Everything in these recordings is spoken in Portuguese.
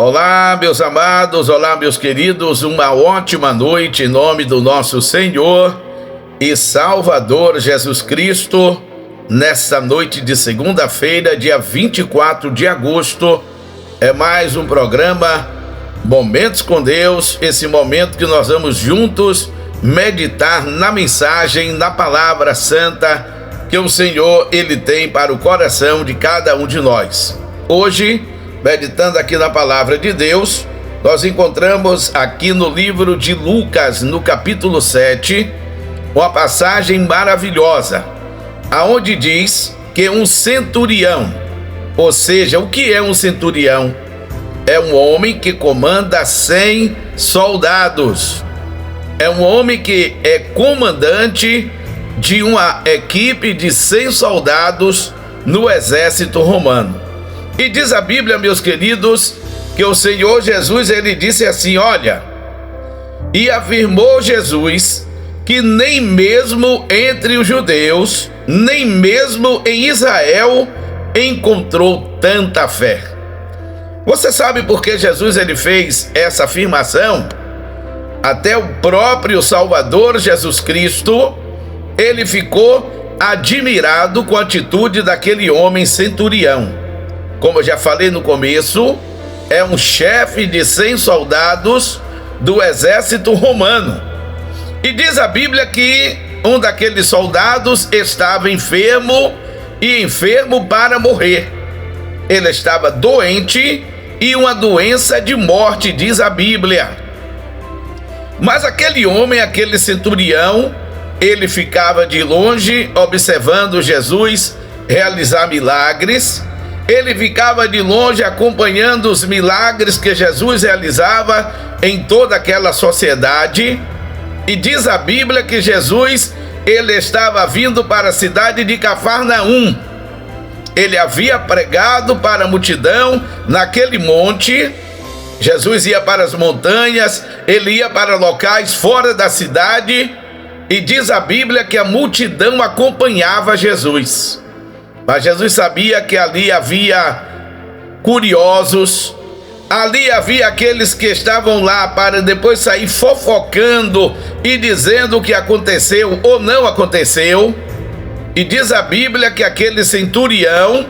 Olá, meus amados, olá, meus queridos, uma ótima noite em nome do nosso Senhor e Salvador Jesus Cristo, nessa noite de segunda-feira, dia 24 de agosto, é mais um programa Momentos com Deus, esse momento que nós vamos juntos meditar na mensagem, na palavra santa que o Senhor, Ele tem para o coração de cada um de nós. Hoje, meditando aqui na palavra de Deus, nós encontramos aqui no livro de Lucas, no capítulo 7, uma passagem maravilhosa, aonde diz que um centurião, ou seja, o que é um centurião? É um homem que comanda 100 soldados. É um homem que é comandante de uma equipe de 100 soldados no exército romano. E diz a Bíblia, meus queridos, que o Senhor Jesus, ele disse assim, olha, e afirmou Jesus que nem mesmo entre os judeus, nem mesmo em Israel, encontrou tanta fé. Você sabe por que Jesus ele fez essa afirmação? Até o próprio Salvador Jesus Cristo, ele ficou admirado com a atitude daquele homem centurião. Como eu já falei no começo, é um chefe de 100 soldados do exército romano. E diz a Bíblia que um daqueles soldados estava enfermo e enfermo para morrer. Ele estava doente e uma doença de morte, diz a Bíblia. Mas aquele homem, aquele centurião, ele ficava de longe observando Jesus realizar milagres. Ele ficava de longe acompanhando os milagres que Jesus realizava em toda aquela sociedade. E diz a Bíblia que Jesus, ele estava vindo para a cidade de Cafarnaum. Ele havia pregado para a multidão naquele monte. Jesus ia para as montanhas, ele ia para locais fora da cidade. E diz a Bíblia que a multidão acompanhava Jesus. Mas Jesus sabia que ali havia curiosos, ali havia aqueles que estavam lá para depois sair fofocando e dizendo o que aconteceu ou não aconteceu. E diz a Bíblia que aquele centurião,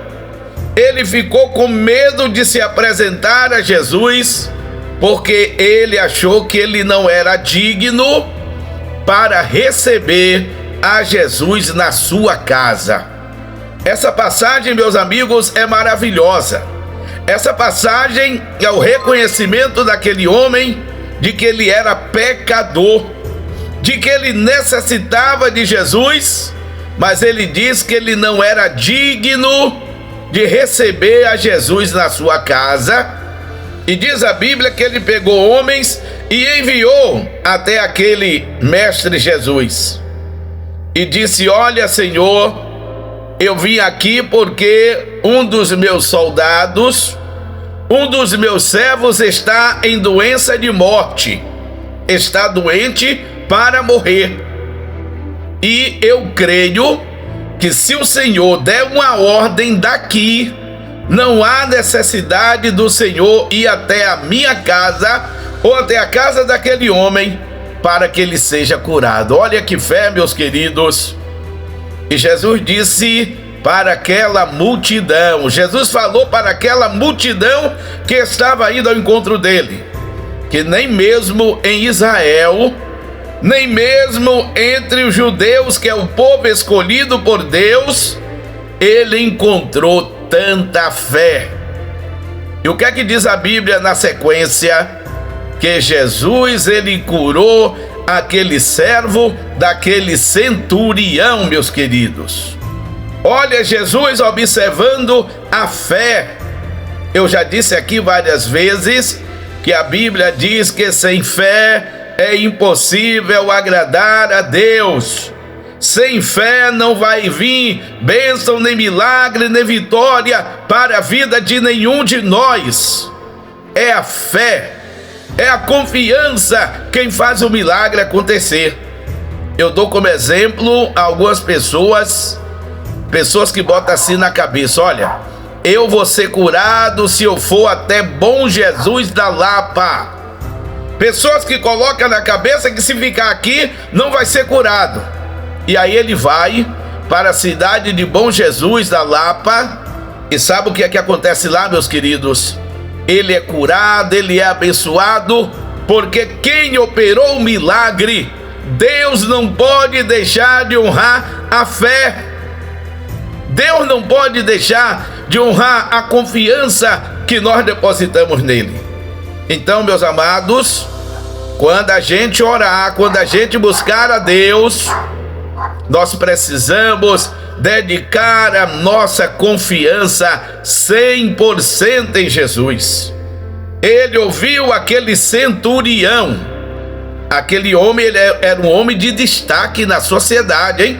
ele ficou com medo de se apresentar a Jesus, porque ele achou que ele não era digno para receber a Jesus na sua casa. Essa passagem, meus amigos, é maravilhosa. Essa passagem é o reconhecimento daquele homem de que ele era pecador, de que ele necessitava de Jesus, mas ele diz que ele não era digno de receber a Jesus na sua casa. E diz a Bíblia que ele pegou homens e enviou até aquele mestre Jesus. E disse, olha, Senhor, eu vim aqui porque um dos meus soldados, um dos meus servos está em doença de morte, está doente para morrer. E eu creio que se o Senhor der uma ordem daqui, não há necessidade do Senhor ir até a minha casa ou até a casa daquele homem para que ele seja curado. Olha que fé, meus queridos. E Jesus disse para aquela multidão, Jesus falou para aquela multidão que estava indo ao encontro dele, que nem mesmo em Israel, nem mesmo entre os judeus, que é o povo escolhido por Deus, ele encontrou tanta fé. E o que é que diz a Bíblia na sequência? Que Jesus, ele curou aquele servo daquele centurião, meus queridos. Olha, Jesus observando a fé. Eu já disse aqui várias vezes que a Bíblia diz que sem fé é impossível agradar a Deus. Sem fé não vai vir bênção, nem milagre, nem vitória para a vida de nenhum de nós. É a fé, é a confiança quem faz o milagre acontecer. Eu dou como exemplo algumas pessoas que botam assim na cabeça, olha, eu vou ser curado se eu for até Bom Jesus da Lapa. Pessoas que colocam na cabeça que se ficar aqui não vai ser curado. E aí ele vai para a cidade de Bom Jesus da Lapa. E sabe o que é que acontece lá, meus queridos? Ele é curado, ele é abençoado, porque quem operou o milagre, Deus não pode deixar de honrar a fé. Deus não pode deixar de honrar a confiança que nós depositamos nele. Então, meus amados, quando a gente orar, quando a gente buscar a Deus, nós precisamos dedicar a nossa confiança 100% em Jesus. Ele ouviu aquele centurião. Aquele homem, ele era um homem de destaque na sociedade, hein?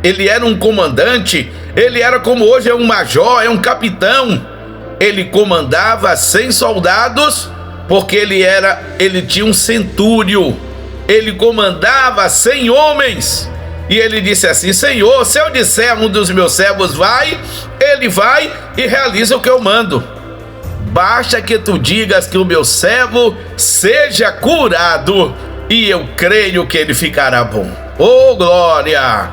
Ele era um comandante, ele era como hoje é um major, é um capitão. Ele comandava 100 soldados, porque ele tinha um centúrio. Ele comandava 100 homens. E ele disse assim: Senhor, se eu disser a um dos meus servos vai, ele vai e realiza o que eu mando. Basta que tu digas que o meu servo seja curado, e eu creio que ele ficará bom. Oh, glória!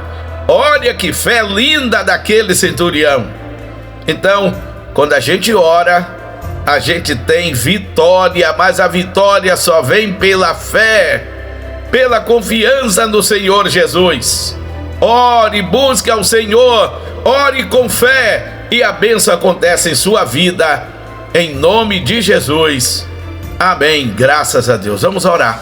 Olha que fé linda daquele centurião. Então, quando a gente ora, a gente tem vitória, mas a vitória só vem pela fé, pela confiança no Senhor Jesus. Ore, busque ao Senhor, ore com fé, e a bênção acontece em sua vida, em nome de Jesus. Amém, graças a Deus. Vamos orar.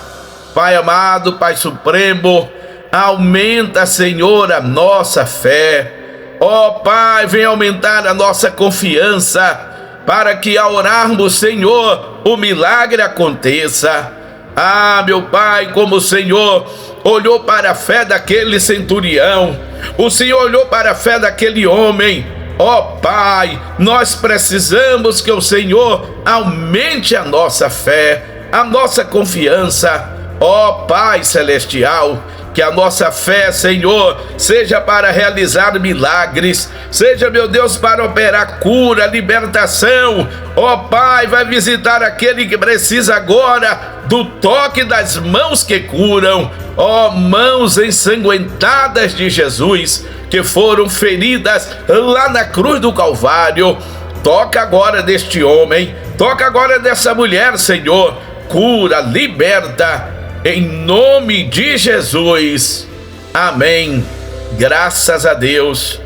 Pai amado, Pai supremo, aumenta, Senhor, a nossa fé. Ó Pai, vem aumentar a nossa confiança, para que ao orarmos, Senhor, o milagre aconteça. Ah, meu Pai, como o Senhor olhou para a fé daquele centurião, o Senhor olhou para a fé daquele homem. Ó Pai, nós precisamos que o Senhor aumente a nossa fé, a nossa confiança. Ó Pai celestial, que a nossa fé, Senhor, seja para realizar milagres, seja, meu Deus, para operar cura, libertação. Ó Pai, vai visitar aquele que precisa agora do toque das mãos que curam. Ó, mãos ensanguentadas de Jesus, que foram feridas lá na cruz do Calvário. Toca agora deste homem, toca agora dessa mulher, Senhor. Cura, liberta, em nome de Jesus. Amém. Graças a Deus.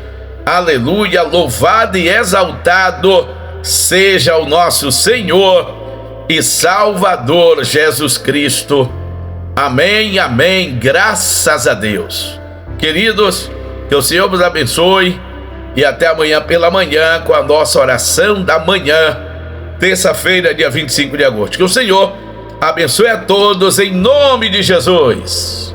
Aleluia. Louvado e exaltado seja o nosso Senhor e Salvador Jesus Cristo. Amém, amém. Graças a Deus. Queridos, que o Senhor vos abençoe e até amanhã pela manhã com a nossa oração da manhã, terça-feira, dia 25 de agosto. Que o Senhor abençoe a todos em nome de Jesus.